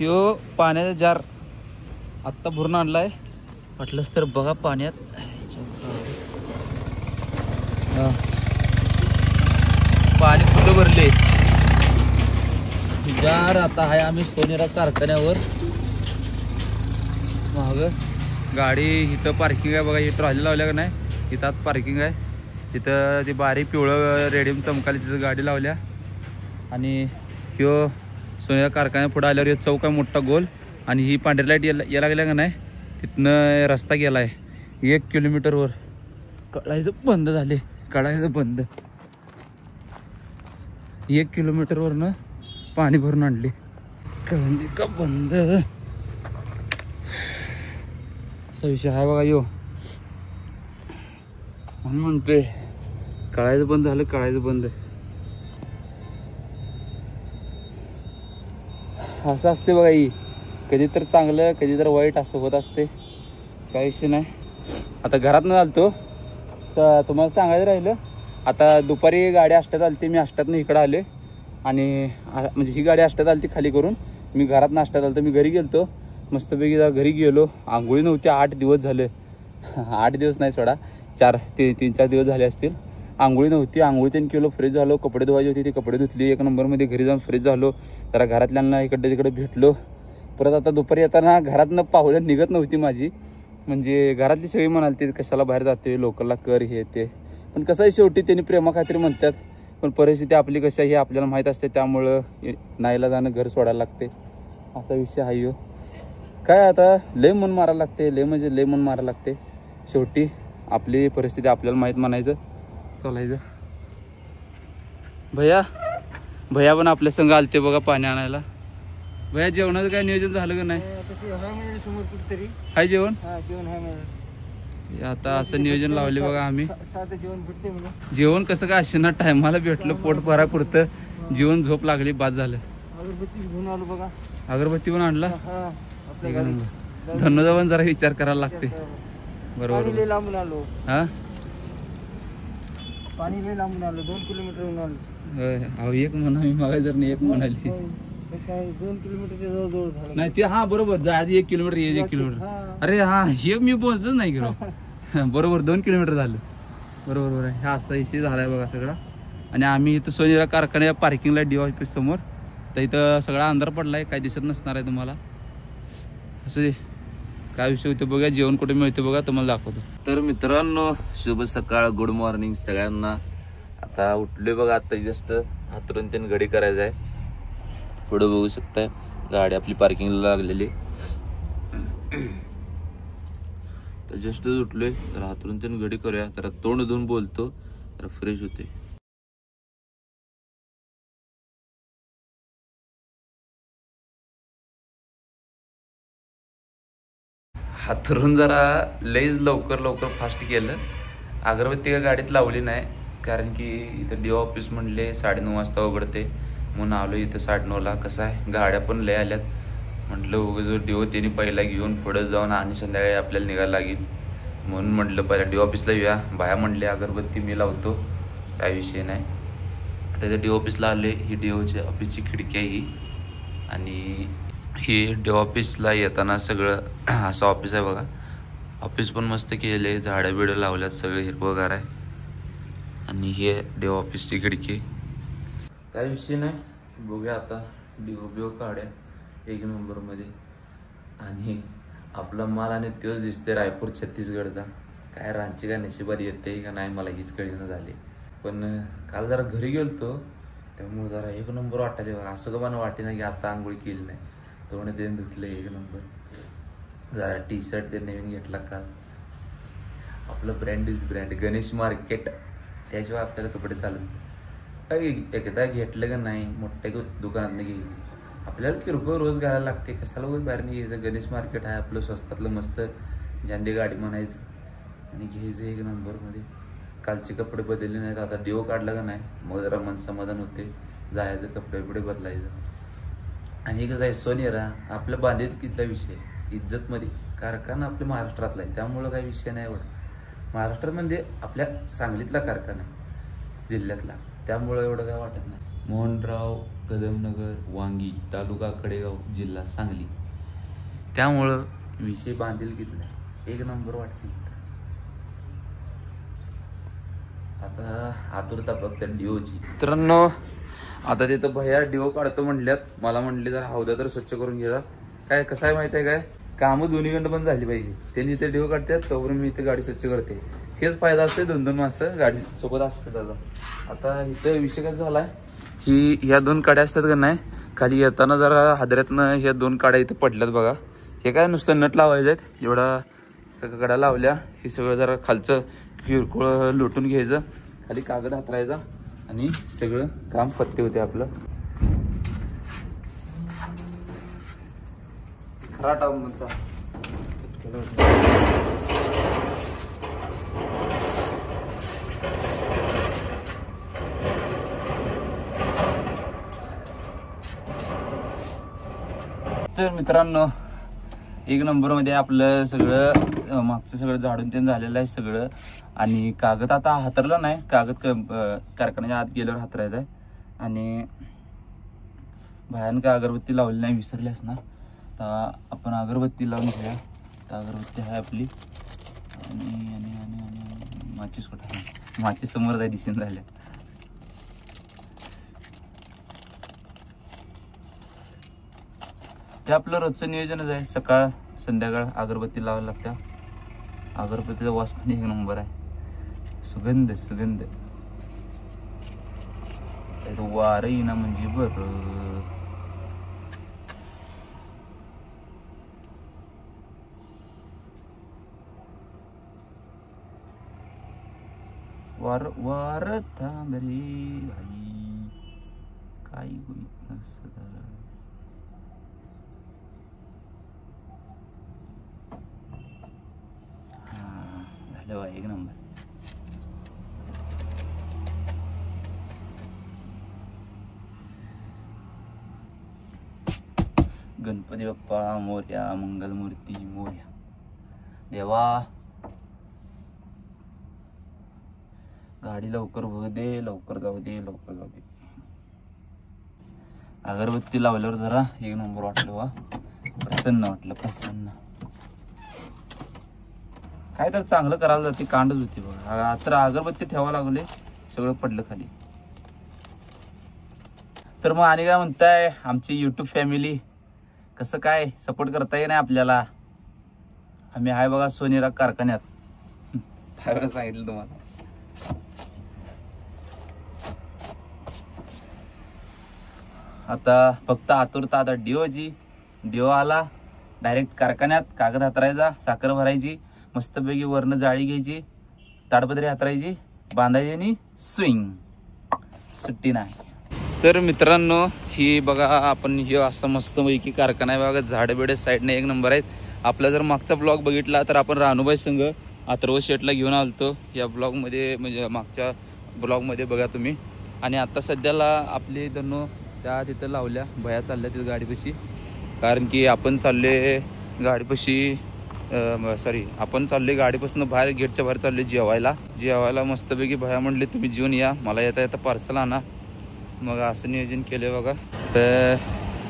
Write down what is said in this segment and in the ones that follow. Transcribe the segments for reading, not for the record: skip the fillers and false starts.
ह्यो पाण्याचा जार आत्ता भरून आणलाय. वाटलंच तर बघा पाण्यात पाणी फुलं भरले. जार आता आहे आम्ही सोनेरा कारखान्यावर. माग गाडी इथं पार्किंग आहे बघा. ही ट्रॉली लावल्या का नाही, इथं आत पार्किंग आहे. तिथं ती बारीक पिवळं रेडियम चमकाली तिथं गाडी लावल्या. आणि ह्यो सोनेरा कारखान्या पुढे आल्यावर ह्यो चौक आहे मोठा गोल. आणि ही पांढरी लाईट या लागल्या का नाही, तिथनं रस्ता गेला आहे 1 किलोमीटरवर. कळायचं बंद झाले, कळायचं बंद. 1 किलोमीटरवरनं पाणी भरून आणले. कळंदी का बंद असा विषय आहे बघा यो. म्हणून म्हणतोय कळायचं बंद झालं, कळायचं बंद. असं असते बघा. ही कधी तर चांगलं कधी तर वाईट असं होत असते, काय विषय नाही. आता घरात न आलतो तर तुम्हाला सांगायचं राहिलं. आता दुपारी गाडी आष्टात आली, मी आष्टातनं इकडं आले. आणि म्हणजे ही गाडी आष्टात आली ती खाली करून मी घरात नाश्त्यात आलो. तर मी घरी गेलतो मस्तपैकी. घरी गेलो, आंघोळी नव्हती 8 दिवस झाले. 8 दिवस नाही सोडा, 3-4 दिवस झाले असतील. आंघोळी नव्हती, आंघोळी त्यांनी केलो, फ्रेश झालो. कपडे धुवायचे होते, ते कपडे धुतली 1 नंबरमध्ये. घरी जाऊन फ्रेश झालो, जरा घरातल्यांना इकडे तिकडे भेटलो. परत आता दुपारी येताना घरातनं पाहुणं निघत नव्हती माझी. म्हणजे घरातली सगळी म्हणाली ते कशाला बाहेर जाते, लोकलला कर हे ते. पण कसं आहे शेवटी त्यांनी प्रेमाखातीर म्हणतात. पण परिस्थिती आपली कशी आहे हे आपल्याला माहीत असते, त्यामुळं नाईला जाणं घर सोडायला लागते. असा विषय आहे हो. काय आता लय मन मारायला लागते, लय म्हणजे लय मन मारायला लागते. शेवटी आपली परिस्थिती आपल्याला माहीत म्हणायचं, चालायचं. भैया पण आपल्या संग आलते बघा पाणी आणायला. भैया जेवणाचं काय नियोजन झालं का नाही? हाय जेवण आता असं नियोजन लावले बघा आम्ही. जेवण कसं काय असे ना टायमाला भेटलं, पोट भरा पुरतं जेवण, झोप लागली, बाद झालं. अगरबत्ती पण आणला. धन्नोदा पण जरा विचार करायला लागते. बरोबर. हा पाणी लांबून आलो, 2 किलोमीटर आलो. एक म्हणा मी मागा जर नाही, एक म्हणाली 2 किलोमीटर जवळ झालं नाही ते. हा बरोबर, जायचं 1 किलोमीटर, ये 1 किलोमीटर. अरे हा हे मी पोहोचलोच नाही गेलो. बरोबर 2 किलोमीटर झालं. बरोबर आहे. हा असा विषय झालाय बघा सगळा. आणि आम्ही इथं सोनेरा कारखान्या पार्किंगला डी ऑफिस समोर. तर इथं सगळा अंधार पडलाय, काय दिसत नसणार आहे तुम्हाला. असं काय विषय होते बघा. जेवण कुठे मिळते बघा, तुम्हाला दाखवतो. तर मित्रांनो शुभ सकाळ, गुड मॉर्निंग सगळ्यांना. आता उठलोय बघा, आता जस्ट हातरून त्यांनी गडी करायचं आहे. पुढे बघू शकताय गाडी आपली पार्किंगला लागलेली. तर जस्ट उठलोय, तर हातरून त्यांनी गडी करूया. तर तोंड धुवून बोलतो, तर फ्रेश होते. हातरून जरा लईच लवकर फास्ट केलं. अगरबत्ती का गाडीत लावली नाही, कारण की इथं डी ऑफिस म्हणले 9:30 वाजता उघडते. म्हणून आलो इथं 9:30ला. कसं आहे गाड्या पण लय आल्यात. म्हटलं उगाच डिओ त्यांनी पहिला घेऊन पुढे जाऊन आणि संध्याकाळी आपल्याला निघायला लागेल. म्हणून म्हटलं पहिला डी ऑफिसला येऊया. बाया म्हणले अगरबत्ती मी लावतो, काय विषय नाही. आता इथं डी ऑफिसला आले. ही डीओची ऑफिसची खिडकी आहे ही. आणि ही डी ऑफिसला येताना सगळं असं ऑफिस आहे बघा. ऑफिस पण मस्त केले, झाडं बिडं लावल्यात, सगळं हिरवंगार आहे. आणि हे डी ऑफिसची खिडकी. काय विषय नाही, बघूया आता डिओ काढ्या 1 नंबरमध्ये. आणि आपला माल आणि तोच दिसते रायपूर छत्तीसगडचा. काय रांची का नशिबात येते का नाही मला हीच कळीनं झाली. पण काल जरा घरी गेलतो, त्यामुळे जरा 1 नंबर वाटायला बघा. असं का मला वाटे ना की आता आंघोळी केली नाही, तोंड ते धुतलं 1 नंबर. जरा टी शर्ट ते नवीन घेतला काल. आपलं brand is brand, Ganesh market. त्याशिवाय आपल्याला कपडे चालत. काय एकदा घेतलं का नाही मोठ्या दुकानातनं घ्यायची. आपल्याला किरकोळ रोज घ्यायला लागते, कशाला रोज बाहेर नाही घ्यायचं. गणेश मार्केट आहे आपलं स्वस्तातलं, मस्त झंडे गाडी म्हणायचं आणि घ्यायचं 1 नंबरमध्ये. कालचे कपडे बदलले नाहीत, आता डिओ काढला का नाही मग जरा मन समाधान होते. जायचं कपडे बदलायचं. आणि कसं आहे सोनेरा आपल्या बांधिलकीतला विषय, इज्जतमध्ये कारखाना आपल्या महाराष्ट्रातला आहे, त्यामुळं काही विषय नाही एवढा. महाराष्ट्रात म्हणजे आपल्या सांगलीतला कारखाना जिल्ह्यातला, त्यामुळं एवढं काय वाटत नाही. मोहनराव कदमनगर वांगी तालुका कडेगाव जिल्हा सांगली. त्यामुळं विषय बांधील घेतला एक नंबर वाटते. आता आतुरता बघ डिओची. मित्रांनो आता तिथं भैया डिओ काढतो म्हणल्यात. मला म्हणले जर हौदा तर स्वच्छ करून घ्या. काय कसं आहे माहिती आहे काय, कामं दोन्हीकडं पण झाली पाहिजे. त्यांनी इथे डिओ काढतात तोवर मी इथे गाडी स्वच्छ करते. हेच फायदा असते. 2-2 माणसं गाडी सोबत असते त्याचा. आता इथं विषय काय झालाय की ह्या 2 काड्या असतात का नाही, खाली येताना जरा हादऱ्यातनं ह्या 2 काड्या इथं पडल्यात बघा. हे काय नुसतं नट लावायचे आहेत. एवढा काड्या लावल्या. हे सगळं जरा खालचं किरकोळ लुटून घ्यायचं, खाली कागद हातरायचा आणि सगळं काम पत्ते होते आपलं. खरा टामचा तर मित्रांनो 1 नंबरमध्ये आपलं सगळं मागचं सगळं झाडून ते झालेलं आहे सगळं. आणि कागद आता हातरला नाही, कागद कारखान्याच्या आत गेल्यावर हातरायचा आहे. आणि बाहेर काय अगरबत्ती लावली नाही, विसरलीस ना. आता आपण अगरबत्ती लावून घेऊया. तर अगरबत्ती आहे आपली. आणि आणि आणि आणि माचीस कुठं आहे, माचीस समोर जाय दिसून झाल्या. ते आपलं रोजचं नियोजनच आहे. सकाळ संध्याकाळ अगरबत्ती लावायला लागत्या. अगरबत्तीचा वास पण 1 नंबर आहे. सुगंध सुगंध वारं येणं म्हणजे बरं. वार वार थांबरे भाई काही होईत नसतं. झालं बा 1 नंबर. गणपती बाप्पा मोरया, मंगलमूर्ती मोरया. देवा गाडी लवकर होऊ दे, लवकर जाऊ दे, लवकर जाऊ दे. अगरबत्ती लावल्यावर जरा 1 नंबर वाटलं वा. प्रसन्न वाटलं, प्रसन्न. काय तर चांगलं करायला जाते कांडच होती बघा. तर अगरबत्ती ठेवायला लागले, सगळं पडलं खाली. तर मग आणि काय म्हणताय आमची युट्यूब फॅमिली, कसं काय सपोर्ट करताय नाही आपल्याला. आम्ही आहे बघा सोनेरा कारखान्यात. काय सांगितलं तुम्हाला. आता फक्त आतुरता. आता डिओ आला, डायरेक्ट कारखान्यात कागद हातरायचा, साखर भरायची, मस्तपैकी वरनं जाळी घ्यायची, ताडपत्री हातरायची, बांधायची आणि स्विंग, सुट्टी नाही. तर मित्रांनो ही बघा आपण हे असं मस्तपैकी कारखाना आहे बघा. झाडे बिडे साईडने 1 नंबर आहेत. आपला जर मागचा ब्लॉग बघितला तर आपण रानूबाई संघ अथर्व शेटला घेऊन आलतो या ब्लॉगमध्ये, म्हणजे मागच्या ब्लॉगमध्ये बघा तुम्ही. आणि आता सध्याला आपले धनो त्या तिथं लावल्या, भया चालल्या तिथं गाडीपाशी. कारण की आपण चालले गाडीपाशी, आपण चालले गाडीपासून बाहेर, गेटच्या बाहेर चालले जेवायला मस्तपैकी. भया म्हणले तुम्ही जेवून या, मला येता पार्सल आणा. मग असं नियोजन केलंय बघा. तर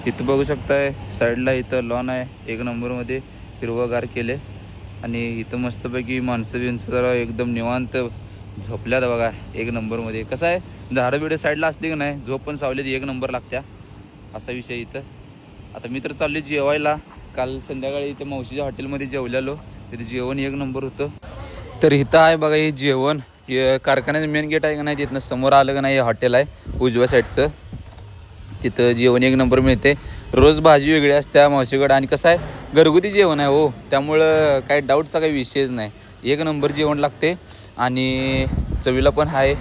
इथं बघू शकताय साईडला इथं लॉन आहे 1 नंबरमध्ये, हिरवगार केले. आणि इथं मस्तपैकी माणसं जरा एकदम निवांत झोपल्यात बघा 1 नंबरमध्ये. कसं आहे झाडं बिडं साईडला असली की नाही, झोप पण सावलीत 1 नंबर लागत्या, असा विषय इथं. आता मी तर चालले जेवायला. काल संध्याकाळी इथं मावशीच्या हॉटेलमध्ये जेवलेलो, तिथे जेवण 1 नंबर होतं. तर इथं आहे बघा हे जेवण. कारखान्याचं मेन गेट आहे का नाही, तिथनं समोर आलं का नाही हॉटेल आहे उजव्या साईडचं. तिथं जेवण 1 नंबर मिळते. रोज भाजी वेगळी असते मावशीकडं. आणि कसं आहे घरगुती जेवण आहे हो, त्यामुळं काही डाऊटचा काही विषयच नाही. 1 नंबर जेवण लागते. आणि चवीला पण आहे.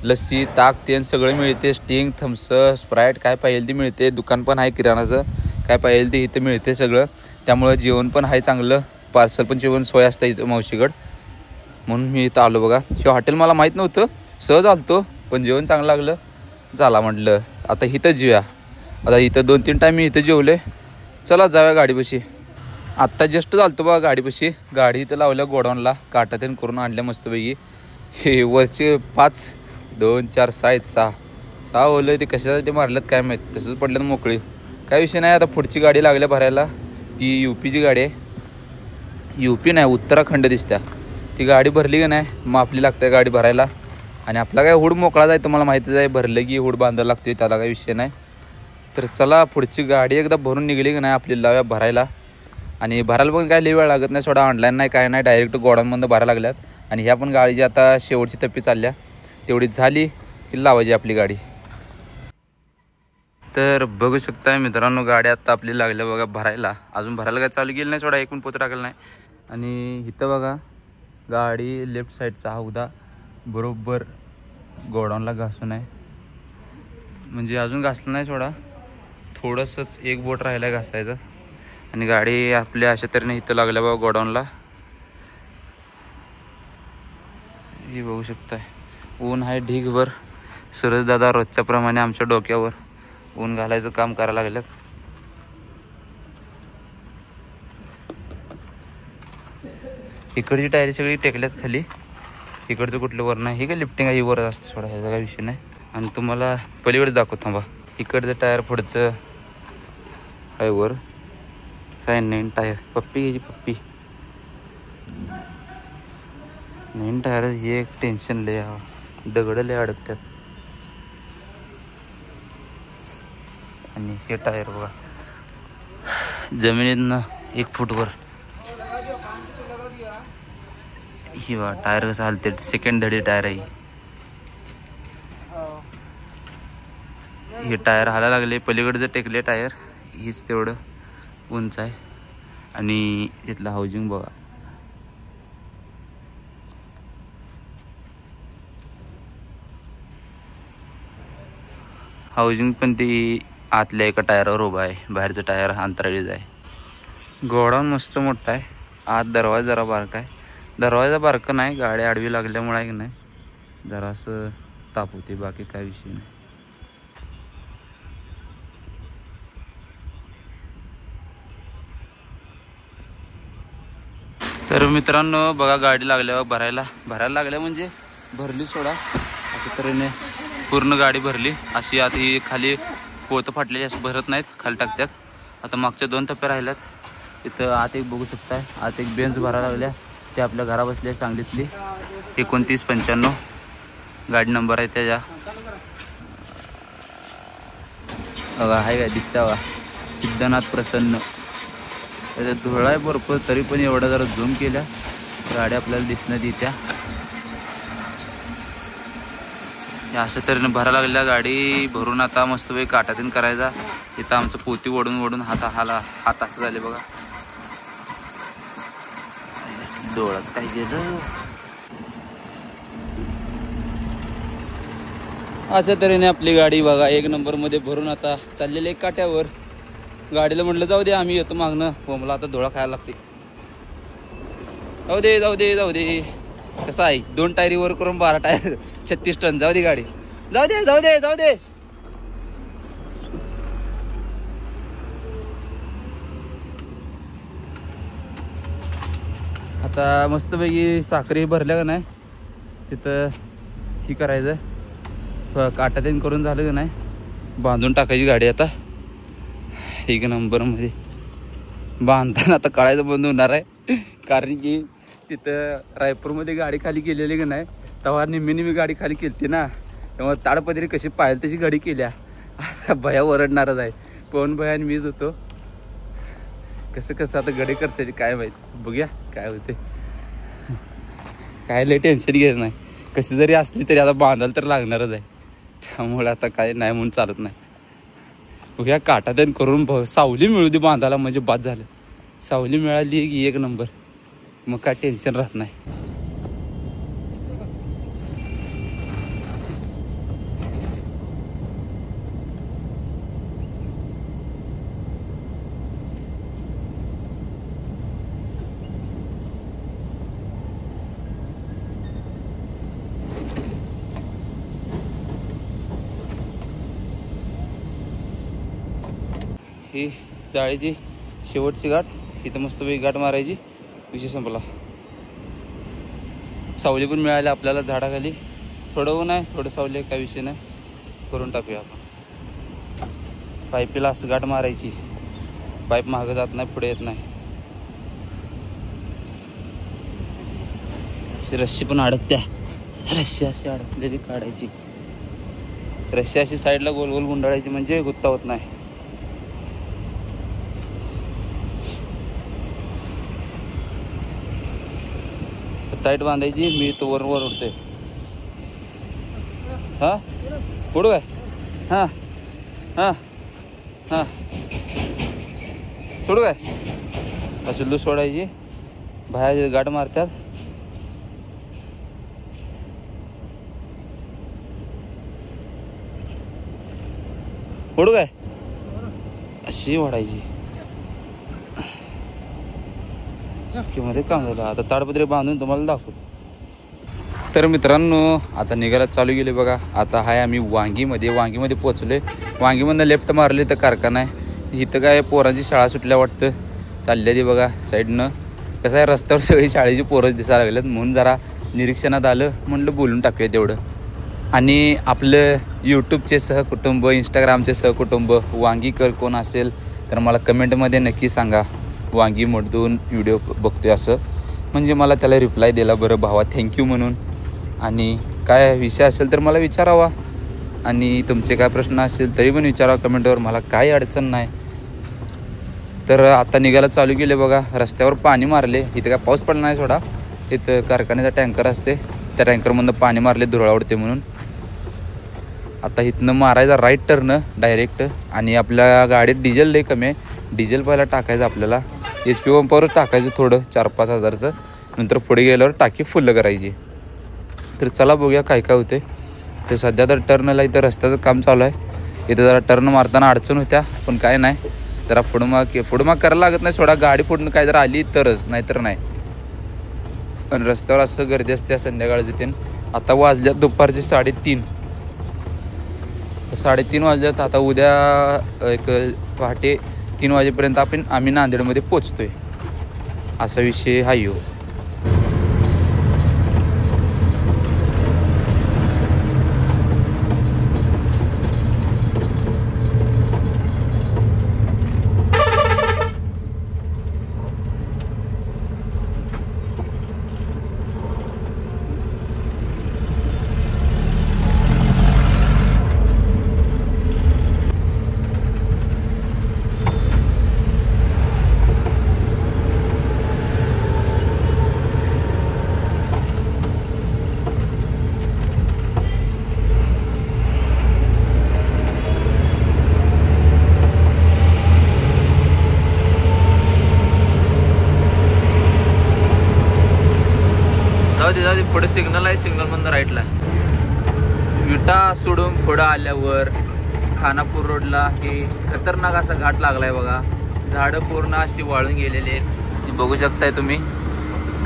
लस्सी ताक तेन सगळं मिळते. स्टिंग थम्सअप स्प्राईट काय पाहिजे ते मिळते. दुकान पण आहे किराणाचं, काय पाहिजे ते इथं मिळते सगळं. त्यामुळं जेवण पण आहे चांगलं. पार्सल पण जेवण सोय असतं इथं मावशीकडं. म्हणून मी इथं आलो बघा. हे हॉटेल मला माहीत नव्हतं, सहज आलतो, पण जेवण चांगलं लागलं. झाला म्हटलं आता इथं जेऊया. आता इथं 2-3 टाईम मी इथं जेवले. चला जाऊया गाडीपाशी. आत्ता जस्ट चालतो बघा गाडीपाशी. गाडी इथं लावल्या गोडाऊनला, काटा तेन करून आणल्या मस्तपैकी. हे वरचे 5 2 4 6 6 6 ओलं ते कशासाठी मारल्यात काय माहीत, तसंच पडल्यात मोकळी. काय विषय नाही. आता पुढची गाडी लागल्या भरायला, ती UPची गाडी आहे. UP नाही, उत्तराखंड दिसत्या. ती गाडी भरली का नाही मग आपली लागते गाडी भरायला. आणि आपला काय हुड मोकळाच आहे, तुम्हाला माहितीच आहे. भरलं की हुड बांधायला लागतोय, त्याला काही विषय नाही. तर चला पुढची गाडी एकदा भरून निघली की नाही आपली लाव्या भरायला. आणि भरायला पण काय लई वेळ लागत नाही, सोडा ऑनलाईन नाही काय नाही, डायरेक्ट गोडाऊनमधून भरायला लागल्यात. आणि ह्या पण गाडीची आता शेवटची टप्पी चालल्या, तेवढी झाली की लावायची आपली गाडी. तर बघू शकताय मित्रांनो, गाडी आता आपली लागल्या बघा भरायला. अजून भरायला काय चालू केली नाही, सोडा एक पण पोतं टाकलं नाही. आणि इथं बघा गाडी लेफ्ट साईडचा हौदा बरोबर गोडाऊनला घासून आहे. म्हणजे अजून घासलं नाही सोडा, थोडंसंच एक बोट राहिलं आहे घासायचं. आणि गाडी आपल्या अशा तऱ्हेने इथं लागल्या बघा गोडाऊनला. ही बघू शकताय ऊन आहे ढीगभर. सूरज दादा रोजच्या प्रमाणे आमच्या डोक्यावर ऊन घालायचं काम करायला लागल्यात. इकडची टायरी सगळी टेकल्यात खाली, इकडचं कुठलं वर नाही. हे काय लिफ्टिंग आहे, वरच असतं सोडा, ह्याचा काय विषय नाही. आणि तुम्हाला पलीकडे दाखवतो थांबा. इकडचं टायर पुढचं आहे वर, काय नवीन टायर. पप्पी घ्यायची पप्पी, नवीन टायर. हे एक टेन्शन लय, दगड लय अडकतात. आणि हे टायर बघा जमिनीतनं 1 फूटवर. ही बा टायर कसं हलते, सेकंड धडी टायर आहे. हे टायर हालायला लागले, पलीकडे जर टेकले टायर, हीच तेवढं उंच आहे. आणि तिथलं हाऊजिंग बघा. हाऊजिंग पण ती आतल्या एका टायरावर उभा आहे, बाहेरचं टायर अंतराळीच आहे. गोडाऊन मस्त मोठा आहे, आत दरवाजा जरा बारका आहे. दरवाजा बारका नाही, गाडी आडवी लागल्यामुळे आहे की नाही जरा असं ताप होते, बाकी काय विषय नाही. तर मित्रांनो बघा गाडी लागल्यावर भरायला लागल्या म्हणजे भरली सोडा. अशा तऱ्हेने पूर्ण गाडी भरली. अशी आता ही खाली पोतं फाटलेली असं भरत नाहीत, खाली टाकतात. आता मागच्या 2 टप्पे राहिल्यात. इथं आत एक बघू शकताय, आत एक बेंच भरायला लागल्या. ते आपल्या घरा बसल्या सांगलीतली 2995 गाडी नंबर आहे त्याच्या. बघा आहे काय दिसता बघा, सिद्धनाथ प्रसन्न. त्याच्यात धुळा आहे भरपूर, तरी पण एवढा जरा झूम केल्या गाडी आपल्याला दिसण्यात येत्या. अशा तऱ्हेने भरायला लागल्या गाडी भरून. आता मस्तपैकी काटातीन करायचा. इथं आमचं पोती ओढून हात असं झाले बघा. डोळ्यात काय गेलं. अशा तऱ्हेने आपली गाडी बघा 1 नंबरमध्ये भरून आता चाललेली एक काट्यावर. गाडीला म्हटलं जाऊ दे आम्ही येतो मागणं, मला आता डोळा खायला लागते. जाऊ दे. कसं आहे 2 टायरी वर करून 12 टायर 36 टन. जाऊ दे गाडी, जाऊ दे. आता मस्तपैकी साखरी भरल्या का नाही तिथं ही करायचं, काटातीन करून झालं का नाही बांधून टाकायची गाडी. आता 1 नंबरमध्ये बांधताना आता काढायचं बंद होणार आहे, कारण की तिथं रायपूरमध्ये गाडी खाली केलेली का नाही तेव्हा निम्मी गाडी खाली केली ना, तेव्हा ताडपदरी कशी पाहिजे तशी गाडी केल्या. भया ओरडणारच आहे. पवन भया आणि मीच होतो. कसं आता गडे करते काय माहित, बघूया काय होते. काय लय टेन्शन घ्यायचं नाही, कशी जरी असली तरी आता बांधायला तर लागणारच आहे. त्यामुळे आता काय नाही म्हणून चालत नाही. बघूया काटातीन करून सावली मिळू दे बांधायला म्हणजे बाद झालं. सावली मिळाली की 1 नंबर, मग काय टेन्शन राहत नाही. ही जाळीची शेवटची गाठ, इथं मस्तपैकी गाठ मारायची, विषय संपला. सावली पण मिळाली आपल्याला झाडाखाली. थोडं ऊन आहे, थोडं सावली आहे, काय विषय नाही. करून टाकूया आपण. पाईपीला असं गाठ मारायची, पाईप मागं जात नाही, पुढे येत नाही. अशी रस्सी पण अडकत्या, रस्सी अशी अडकलेली काढायची, रस्सी अशी साईडला गोल गोल गुंडाळायची म्हणजे गुत्ता होत नाही. टाईट बांधायची. मी तो वर वर उडते. हा पुढं काय? हा हा हा सोडू काय? असं लूज सोडायची, बाहेर गाठ मारतात. पुढं काय? अशी वाढायची. मध्ये काम झालं. आता ताडपत्री बांधून तुम्हाला दाखवतो. तर मित्रांनो आता निघायला चालू गेले बघा. आता हाय आम्ही वांगीमध्ये पोचलोय. वांगीमधनं लेफ्ट मारले तर कारखाना आहे. इथं काय पोरांची शाळा सुटल्या वाटतं, चालल्या ती बघा साईडनं. कसं आहे रस्त्यावर सगळी शाळेची पोरं दिसायला लागल्यात म्हणून जरा निरीक्षणात आलं, म्हणलं बोलून टाकूया तेवढं. आणि आपलं यूट्यूबचे सहकुटुंब, इंस्टाग्रामचे सहकुटुंब वांगीकर कोण असेल तर मला कमेंटमध्ये नक्की सांगा. वांगीमधून व्हिडिओ बघतोय असं, म्हणजे मला त्याला रिप्लाय दिला बरं भावा, थँक्यू म्हणून. आणि काय विषय असेल तर मला विचारावा, आणि तुमचे काय प्रश्न असेल तरी पण विचारावा कमेंटवर, मला काही अडचण नाही. तर आता निघायला चालू केले बघा. रस्त्यावर पाणी मारले. इथं काय पाऊस पडला नाही सोडा, इथं कारखान्याचा टँकर असते, त्या टँकरमधनं पाणी मारले धुरळा उडते म्हणून. आता इथनं मारायचा राईट टर्न डायरेक्ट. आणि आपल्या गाडीत डिझेल लई कमी आहे, डिझेल पहिला टाकायचं आपल्याला. HP पंपावरच टाकायचं थोडं 4-5 हजारचं, नंतर पुढे गेल्यावर टाकी फुल्ल करायची. तर चला बघूया काय काय होते. तर सध्या तर टर्नला इथं रस्त्याचं काम चालू आहे. इथं जरा टर्न मारताना अडचण होत्या, पण काय नाही, जरा पुढमाग करायला लागत नाही सोडा. गाडी पुढून काय जर आली तरच, नाहीतर नाही. पण रस्त्यावर असं गर्दी असते संध्याकाळचे ते. आता वाजल्यात दुपारचे 3:30. 3:30 वाजल्यात. आता उद्या एक पहाटे 3 वाजेपर्यंत आम्ही नांदेडमध्ये पोचतोय, असा विषय हा यो. जाऊ पुढे सिग्नल आहे, सिग्नल मधनं राईटला. विटा सोडून पुढं आल्यावर खानापूर रोडला हे खतरनाक असा घाट लागलाय बघा. झाडं पूर्ण अशी वाळून गेलेली आहेत, बघू शकताय तुम्ही.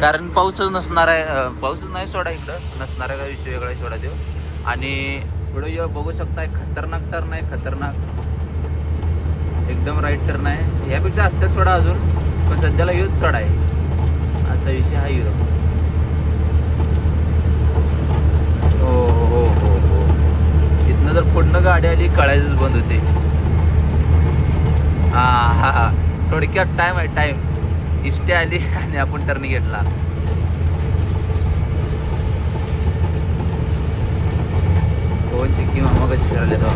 कारण पाऊसच नसणार आहे, पाऊसच नाही सोडा इकडं, नसणार आहे का विषय वेगळा आहे सोडा देव. आणि पुढे बघू शकताय खतरनाक टर्न आहे, खतरनाक एकदम राईट टर्न आहे. यापेक्षा असतं सोडा अजून, पण सध्याला यूज चढ आहे, असा विषय हा युरो. हो हो हो हो, इथनं जर पुढनं गाडी आली कळायचंच बंद होते. हा हा हा, थोडक्यात टाइम आहे, टाइम. इष्टी आली आणि आपण टर्न घेतला. दोन चिक्की मामा कशी फिरले तो.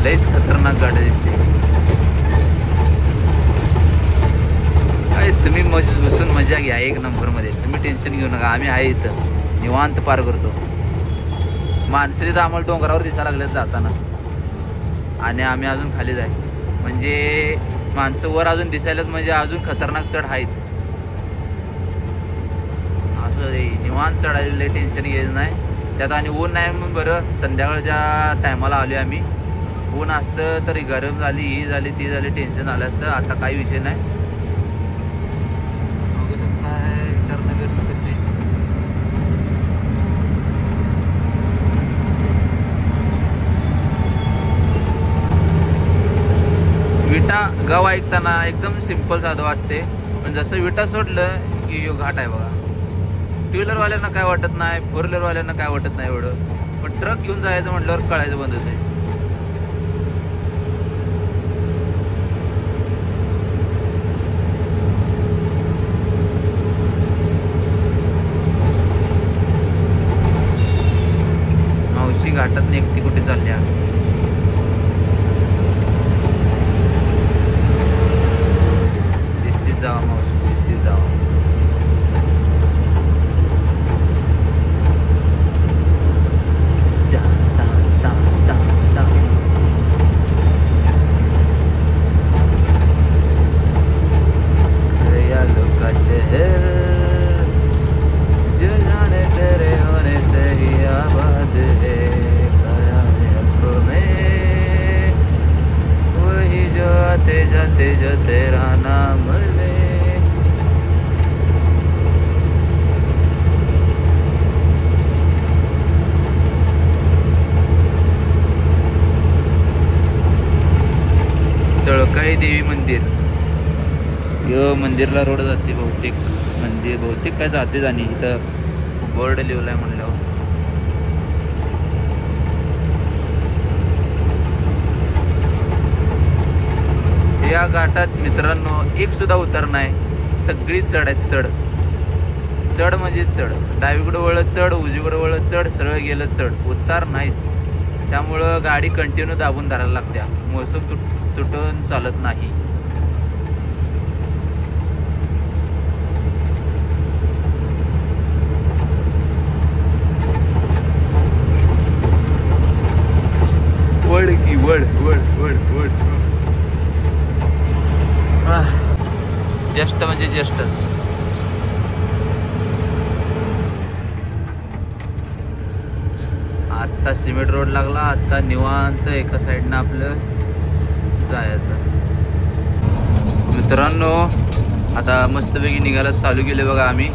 लईच खतरनाक गाडी दिसते. तुम्ही बसून मजा घ्या एक नंबर मध्ये, तुम्ही टेन्शन घेऊ नका. आम्ही आहे इथं निवांत पार करतो. माणसं तर आम्हाला डोंगरावर दिसायला लागलेत जाताना, आणि आम्ही अजून खाली जाय, म्हणजे माणसं वर अजून दिसायलाच, म्हणजे अजून खतरनाक चढ आहेत. असं निवांत चढायला टेन्शन घ्यायचं नाही त्यात. आणि ऊन नाही मग बरं, संध्याकाळच्या टायमाला आलो आम्ही. ऊन असतं तरी गरम झाली, ही झाली ती झाली, टेन्शन आलं असतं. आता काही विषय नाही. गाव ऐकताना एकदम सिंपल साधं वाटते, पण जसं विटा सोडलं की यो घाट आहे बघा. टू व्हीलरवाल्यांना काय वाटत नाही, फोर व्हीलरवाल्यांना काय वाटत नाही एवढं, पण ट्रक घेऊन जायचं म्हटल्यावर कळायचं बंद होते. मावशी घाटात एकटी कुठे चालल्या? शिस्तीत जावा मावशी, शिस्तीत जावा. तेरा नाम ले. सळकाई देवी मंदिर, यो मंदिरला रोड जाते बहुतेक. मंदिर बहुतेक काय जाते आणि इथं बोर्ड लिहिलाय म्हणल्यावर. या घाटात मित्रांनो एक सुद्धा उतार नाही, सगळी चढ आहेत. चढ चढ म्हणजे चढ, डावीकडे वळत चढ, उजवीकडे वळत चढ, सरळ गेलं चढ, उतार नाहीच. त्यामुळं गाडी कंटिन्यू दाबून धरायला लागत्या, मोसम तुटून चालत नाही. वळ की वळ वळ वळ वळ. ज्येष्ठ म्हणजे ज्येष्ठच. आता सिमेंट रोड लागला, आता निवांत एका साईडनं आपलं जायचं. मित्रांनो आता मस्तपैकी निघायला चालू केले बघा. आम्ही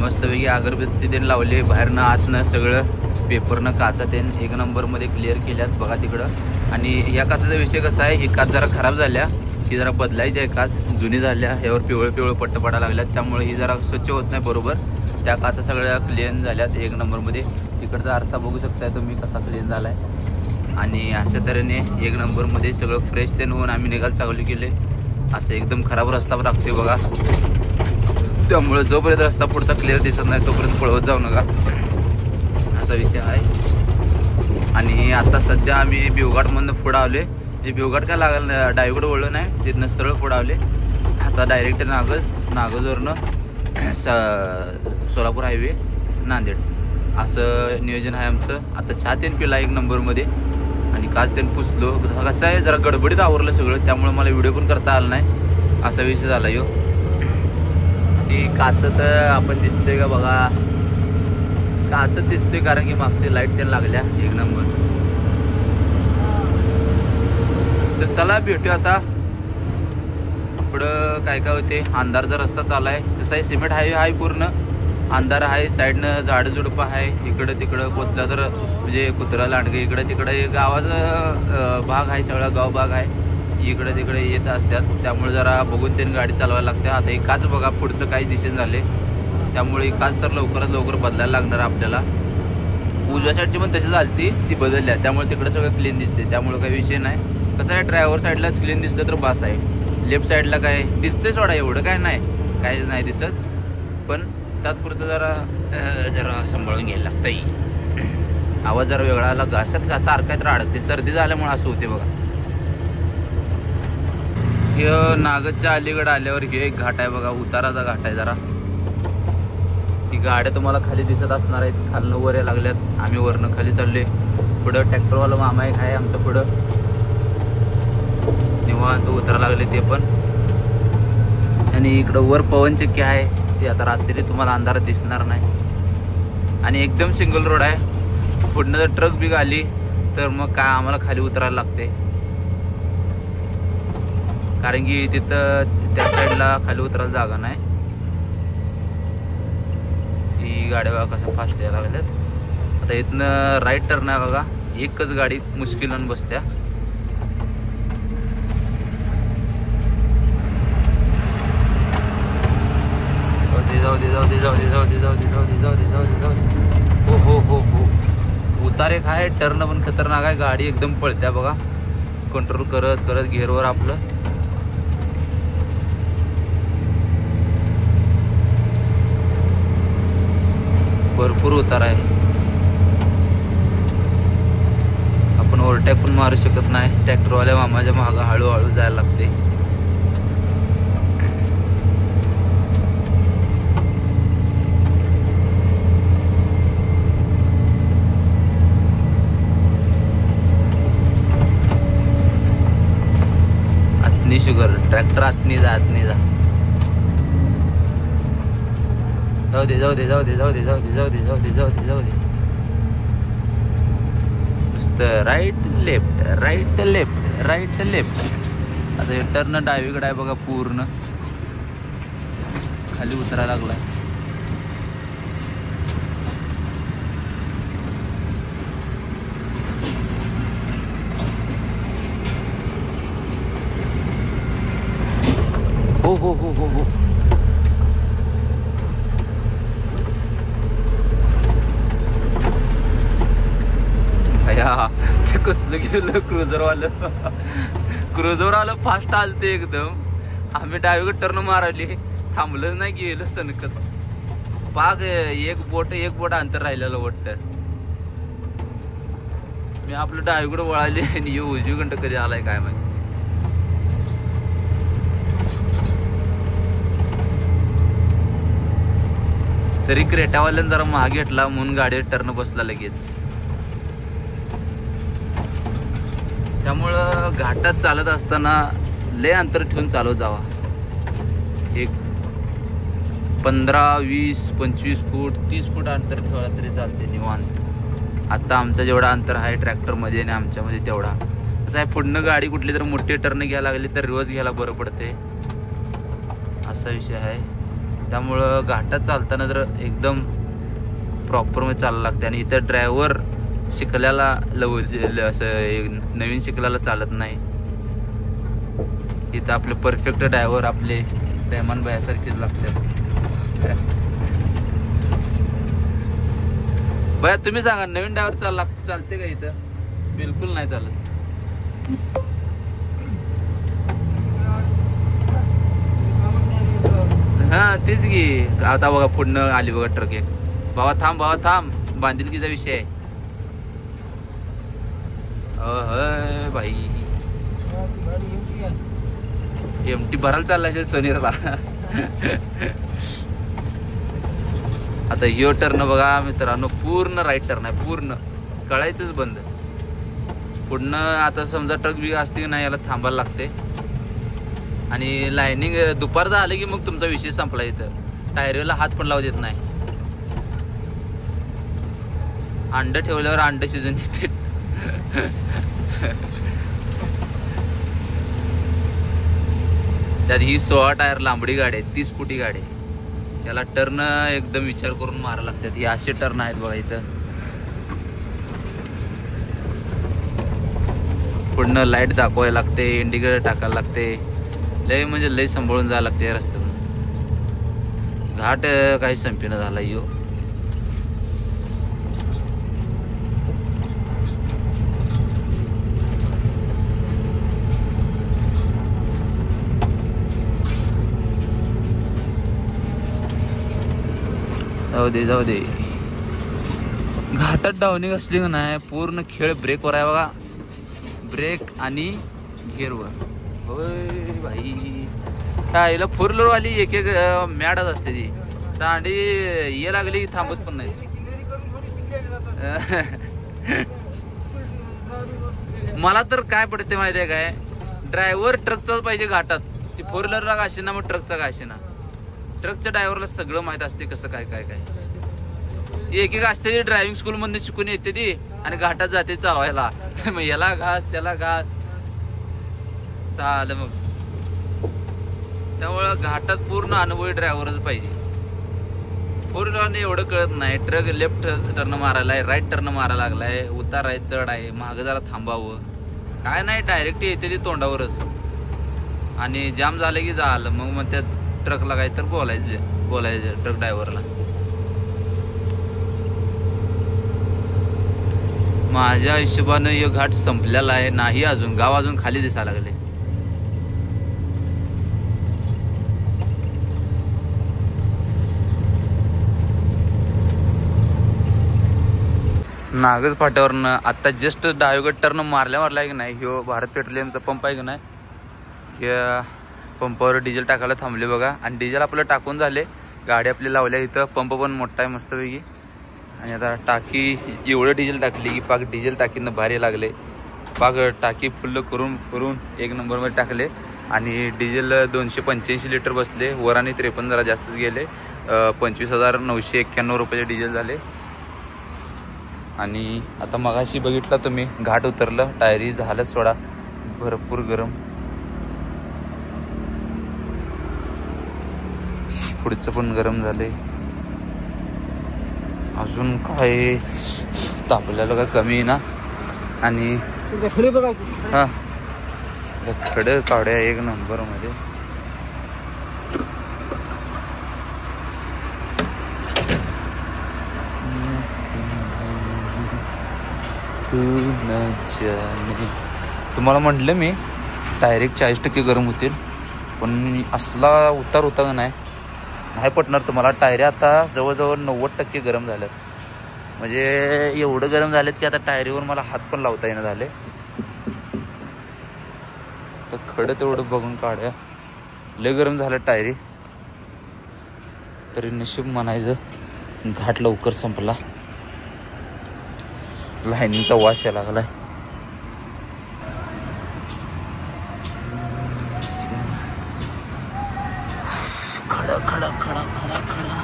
मस्तपैकी अगरबत्ती देणं लावले, बाहेरनं आतनं सगळं पेपरनं काचा तेन एक नंबरमध्ये क्लिअर केल्यात बघा तिकडं. आणि या काचाचा विषय कसा आहे, ही काच जरा खराब झाल्या, ही जरा बदलायची आहे. काच जुनी झाल्या, यावर पिवळं पिवळं पट्ट पडायला लागल्यात, त्यामुळे ही जरा स्वच्छ होत नाही बरोबर. त्या काचा सगळ्या क्लीन झाल्यात एक नंबरमध्ये. तिकडचा आरसा बघू शकताय तुम्ही कसा क्लीन झाला आहे. आणि अशा तऱ्हेने एक नंबरमध्ये सगळं फ्रेश तेन होऊन आम्ही निघायला चालू केले. असं एकदम खराब रस्ता लागतोय बघा, त्यामुळे जोपर्यंत रस्ता पुढचा क्लिअर दिसत नाही तोपर्यंत पळवत जाऊ नका, असा विषय आहे. आणि आता सध्या आम्ही भिवघाटमधून पुढं आलोय. जे भिवघाट काय लागलं डावीकडे वळलं नाही, तिथनं सरळ पुढं आले. आता डायरेक्ट नागजवरनं सोलापूर हायवे नांदेड असं नियोजन आहे आमचं. आता चहा तेन पिला एक नंबरमध्ये आणि काच तेन पुसलो. कसं आहे जरा गडबडीत आवरलं सगळं, त्यामुळे मला व्हिडिओ पण करता आला नाही, असा विषय झाला यो. ती काच तर आपण दिसतोय का बघा, काच दिसतोय कारण की मागचे लाईट तेन लागल्या एक नंबर. तर चला भेटू आता पुढं काय काय होते. अंधारचा रस्ता चालू आहे, तसा आहे सिमेंट हायवे आहे, पूर्ण अंधार आहे. साईडनं झाड झुडपं आहे, इकडं तिकडं कोतला तर म्हणजे कुत्रा लांडगे इकडं तिकडं गावाचा भाग आहे, सगळा गाव भाग आहे, इकडे तिकडे येत असतात. त्यामुळे जरा बघून त्यांनी गाडी चालवायला लागते. आता एक काच बघा पुढचं काही दिसेन झाले, त्यामुळे काच तर लवकरात लवकर बदलायला लागणार आपल्याला. उजव्या साईडची पण तशी झाली ती बदलल्या, त्यामुळे तिकडे सगळं क्लीन दिसते, त्यामुळे काही विषय नाही. कसं आहे ड्रायव्हर साईडलाच क्लीन दिसलं तर बास आहे. लेफ्ट साईडला काय दिसते सोडा, एवढं काय नाही, काहीच नाही दिसत, पण तात्पुरतं जरा सांभाळून घ्यायला लागतं. आवाज जरा वेगळा आला, घासात घासा सारखा तर अडकते, सर्दी झाल्यामुळे असं होते बघा. हे नागदच्या अलीकडे आल्यावर हे एक घाट आहे बघा, उताराचा घाट आहे जरा. ती गाड्या तुम्हाला खाली दिसत असणार आहेत, खालनं वर यायला लागल्यात, आम्ही वरनं खाली चालले. पुढं ट्रॅक्टरवाला मामा एक आहे आमचं पुढं, निवांत उतरायला लागले ते पण. आणि इकडं वर पवनचक्की आहे, ती आता रात्री तुम्हाला अंधारात दिसणार नाही. आणि एकदम सिंगल रोड आहे, पुढनं जर ट्रक बिग आली तर मग काय आम्हाला खाली उतरायला लागते, कारण की तिथं त्या साईडला खाली उतरायला जागा नाही. ही गाड्या बघा कसं फास्ट यायला लागल्यात. आता इथनं राईट टर्न आहे बघा, एकच गाडी मुश्किलानं बसत्या. दे जाऊ दे जाऊ दे जाऊ दे जाऊ दे जाऊ दे जाऊ दे जाऊ दे जाऊ दे जाऊ दे. हो हो हो हो. उतार एक आहे, टर्न पण खतरनाक आहे. गाडी एकदम पळत्या बघा, कंट्रोल करत करत घेरवर आपलं. भरपूर उतार आहे. आपण ओव्हरटॅक पण मारू शकत नाही. ट्रॅक्टरवाल्या मामाच्या मागं हळूहळू जायला लागते. आतनी शुगर ट्रॅक्टर आतनी जा आतनी जा. जाऊ दे जाऊ दे जाऊ दे जाऊ दे जाऊ दे जाऊ दे जाऊ दे जाऊ दे जाऊ दे. नुसतं right left right left right left. आता हे टर्न डावीकडे आहे बघा, पूर्ण खाली उतरायला लागलाय. हो हो हो हो हो. ते कसलं गेलं क्रुझर आलं फास्ट आलते एकदम. आम्ही डावीकडे टर्न मारली, थांबलंच नाही, गेलं सनकत. पाग एक बोट अंतर राहिलेलं वाटतं. मी आपलं डावीकडे वळाले आणि उजवीकडं कधी आलाय काय माहिती. तरी क्रेटावाल्यानं जरा महाग घेतला म्हणून गाडीवर टर्न बसला लगेच. त्यामुळं घाटात चालत असताना लय अंतर ठेवून चालत जावा. एक 15, 20, 25 फूट 30 फूट अंतर ठेवला तरी चालते निवांत. आता आमचं जेवढा अंतर आहे ट्रॅक्टरमध्ये आणि आमच्यामध्ये तेवढा. असं आहे, पुढनं गाडी कुठली तर मोठी टर्न घ्यायला लागली तर रिवर्स घ्यायला बरं पडते, असा विषय आहे. त्यामुळं घाटात चालताना जर एकदम प्रॉपरमध्ये चालायला लागते. आणि इथं ड्रायव्हर शिकल्याला असं नवीन शिकल्याला चालत नाही. इथं आपले परफेक्ट ड्रायव्हर आपले रेहमान भाईसारखेच लागतात. भैया तुम्ही सांगा, नवीन ड्रायव्हर चालते का इथं? बिलकुल नाही चालत. हा तेच की. आता बघा पुढनं आली बघा ट्रक एक. बाबा थांब, बांधिलकीचा विषय आहे. भाई एमटी भरायला चालला असेल सोनीरला. आता यो टर्न बघा मित्रांनो, पूर्ण राईट टर्न आहे, पूर्ण कळायचंच बंद. पुढनं आता समजा ट्रक बी असते की नाही, याला थांबायला लागते. आणि लाईनिंग दुपारचं आलं की मग तुमचा विषय संपला. इथं टायरला हात पण लावू देत नाही. अंड ठेवल्यावर अंड शिजून येते. त्यात ही 16 टायर लांबडी गाडी आहे, 30 फुटी गाडी आहे. याला टर्न एकदम विचार करून मारायला लागतात. ही असे टर्न आहेत बघा इथं. पुढनं लाईट दाखवायला लागते, इंडिकेटर टाकायला लागते. लय म्हणजे लय सांभाळून जायला लागते या रस्त्यातून. घाट काही संपेना झाला यो. जाऊ दे. घाटात डाऊनिंग असली का नाही, पूर्ण खेळ ब्रेकवर आहे बघा. ब्रेक आणि गिअरवर. होय भाई, हिला 4 व्हीलर वाली एक मॅडच असते ती. दांडी ये लागली थांबत पण नाही. मला तर काय पडते माहिती आहे काय, ड्रायव्हर ट्रकचाच पाहिजे घाटात. ती 4 व्हीलरला का असेना, मग ट्रकचा का असेना. ट्रकच्या ड्रायव्हरला सगळं माहित असते कसं काय काय काय. एक असते ड्रायव्हिंग स्कूल मध्ये शिकून येते ती आणि घाटात जाते चालवायला. मग याला घास त्याला घास चाल. मग त्यामुळं घाटात पूर्ण अनुभवी ड्रायव्हरच पाहिजे. 4 व्हीलरने एवढं कळत नाही. ट्रक लेफ्ट टर्न मारायला, राईट टर्न मारायला लागलाय, उतार आहे, चढ आहे, मागं जरा थांबावं काय नाही. डायरेक्ट येते ती तोंडावरच. आणि जाम झालं की झालं. मग त्यात ट्रकला काय तर बोलायचं ट्रक ड्रायव्हरला. माझ्या हिशोबानं हे घाट संपलेला आहे नाही, अजून गाव अजून खाली दिसायला लागले. नागज फाट्यावरनं आता जस्ट डायोगड टर्न मारल्या की नाही, ह्यो भारत पेट्रोलियमचा पंप आहे की नाही, या पंपावर डिझेल टाकायला थांबले बघा. आणि डिझेल आपलं टाकून झाले, गाडी आपली लावल्या इथं. पंप पण मोठा आहे मस्तपैकी. आणि आता टाकी एवढं डिझेल टाकली की पाक डिझेल टाकीनं भारी लागले. पाक टाकी फुल्ल करून एक नंबरमध्ये टाकले. आणि डिझेल 285 लिटर बसले. वराने 53 जरा जास्तच गेले. 25,991 रुपयाचे डिझेल झाले. आणि आता मगाशी बघितला तुम्ही घाट उतरलं, टायरी झालं सोडा भरपूर गरम. पुढचं पण गरम झाले. अजून काय तापल्याला का कमी ना. आणि हा खडं कावड्या एक नंबर मध्ये. तुम्हाला म्हटलं मी डायरेक्ट 40% गरम होतील, पण असला उतार होता का नाही पटणार तुम्हाला. टायरी आता जवळजवळ 90% गरम झाल्यात. म्हणजे एवढं गरम झालेत की आता टायरीवर मला हात पण लावता येणं झाले. तर खडं तेवढं बघून काढ्या, लय गरम झालं टायरी. तरी नशीब म्हणायचं घाट लवकर संपला. लाईनीचा वास यायला लागलाय. खडा खडा खडा खडा खडा.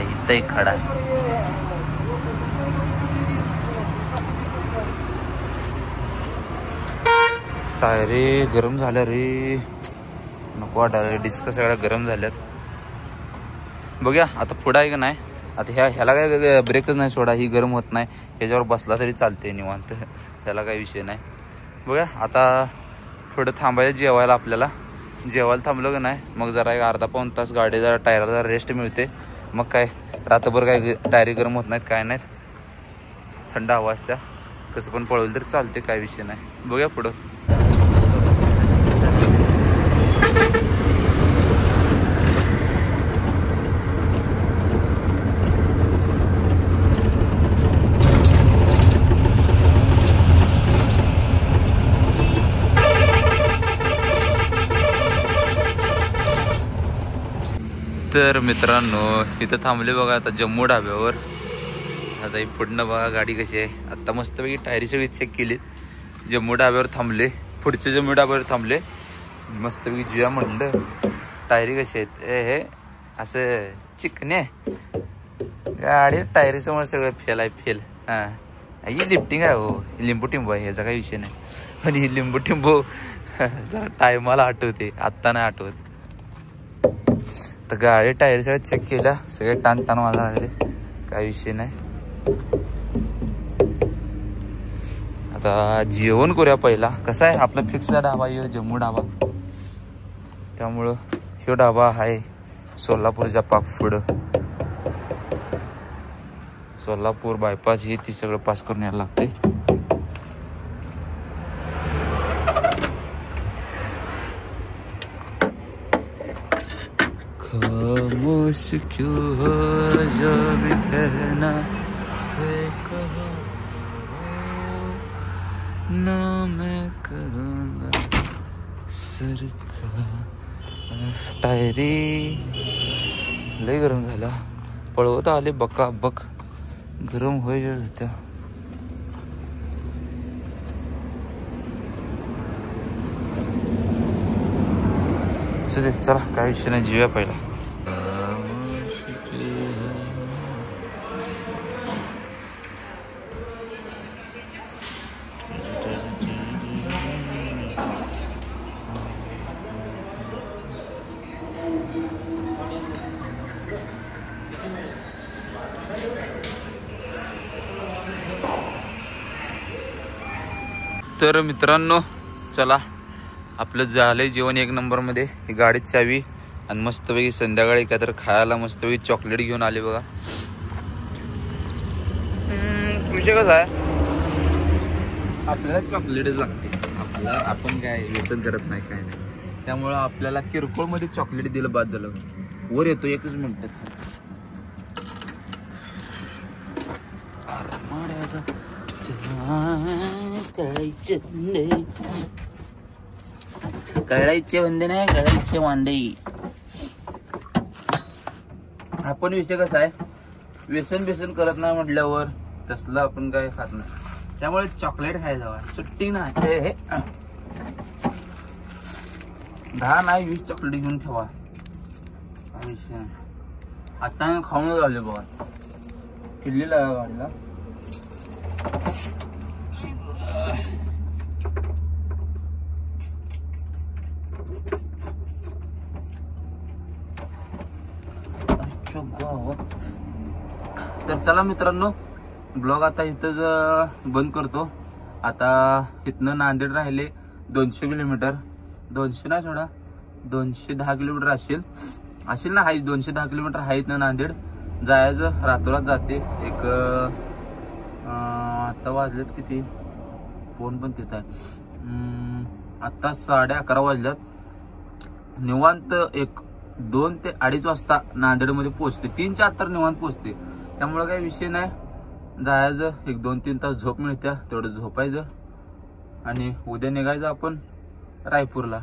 इथंही खडा. टायरे गरम झाल्या रे, नको वाटायला. डिस्क सगळ्या गरम झाल्यात. बघूया आता पुढं आहे का नाही. आता ह्याला काय ब्रेकच नाही सोडा, ही गरम होत नाही. ह्याच्यावर बसला तरी चालते निवांत, ह्याला काही विषय नाही. बघूया आता थोडं थांबायचं जेवायला. आपल्याला जेवायला थांबलं का नाही मग जरा एक अर्धा पाऊण तास गाडी जरा टायरला जरा रेस्ट मिळते. मग काय रात्रभर काय टायरी गरम होत नाहीत काय नाहीत. थंड हवा असत्या, कसं पण पळवलं तरी चालते, काय विषय नाही. बघूया पुढं. तर मित्रांनो इथं थांबले बघा आता जम्मू ढाब्यावर. आता ही पुढनं बघा गाडी कशी आहे. आता मस्तपैकी टायरी सगळी चेक केली. जम्मू ढाब्यावर थांबले, पुढच्या जम्मू ढाब्यावर थांबले. मस्तपैकी जुया म्हटलं टायरी कशी आहेत. हे असं चिकने गाडी टायरी समोर सगळं फेल आहे फेल. हां ही लिफ्टिंग आहे हो, लिंबू टिंबू आहे, ह्याचा काही विषय नाही. पण ही लिंबू टिंबू जरा टायमाला आठवते, आत्ता नाही आठवत. तर गाडी टायर सगळ्या चेक केल्या, सगळे टाण टाण वाजा लागले, काय विषय नाही. आता जेवण करूया पहिला. कसा आहे आपला फिक्सचा ढाबा आहे जम्मू ढाबा, त्यामुळं ह्यो ढाबा आहे सोलापूरच्या पाक पुढं. सोलापूर बायपास ही ती सगळं पास करून यायला लागते. खामोश क्यों हो जो भी कहना है कहो ना मैं कहूँगा सरकार. टायरी लय गरम झाला, पळवत आले बका बक, गरम होईल होत्या. चला काय विषय नाही, जीव्या पहिला. तर मित्रांनो चला आपलं झालंय जेवण 1 नंबरमध्ये. ही गाडीत चावी आणि मस्तपैकी संध्याकाळी काय तर खायला मस्तपैकी चॉकलेट घेऊन आले बघा. विषय कसा आहे आपल्याला चॉकलेटच लागते. आपण काय व्यसन करत नाही काय नाही. त्यामुळं आपल्याला किरकोळ मध्ये चॉकलेट दिलं बाद झालं. वर येतो 1 मिनिट. कळायचे वंदे नाही कळायचे वांदे. आपण विषय कसा आहे व्यसन बेसन करत नाही म्हटल्यावर तसलं आपण काय खात नाही. त्यामुळे चॉकलेट खायचं सुट्टी नाही. हे 10 नाही 20 चॉकलेट घेऊन ठेवा. विषय नाही. आता खाऊन झाले बघा. किल्ली लागा गाडीला. तर चला मित्रांनो ब्लॉग आता इथंच बंद करतो. आता इथनं नांदेड राहिले 200 किलोमीटर. 200 नाही थोडा 210 किलोमीटर असेल ना. 210 किलोमीटर आहे इथनं नांदेड. जायचं रातोरात जाते. एक आता वाजलेत किती फोन पण तिथं आहे. आता 11:30 वाजल्यात. निवांत 2 ते 2:30 वाजता नांदेडमध्ये पोहोचते. 3-4 तर निवांत पोहोचते. त्यामुळे काही विषय नाही. जायचं 1-2-3 तास झोप मिळत्या तेवढं झोपायचं आणि उद्या निघायचं आपण रायपूरला.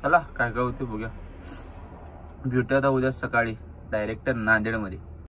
चला काय काय होते बघूया. भेटूया आता उद्या सकाळी डायरेक्ट नांदेडमध्ये.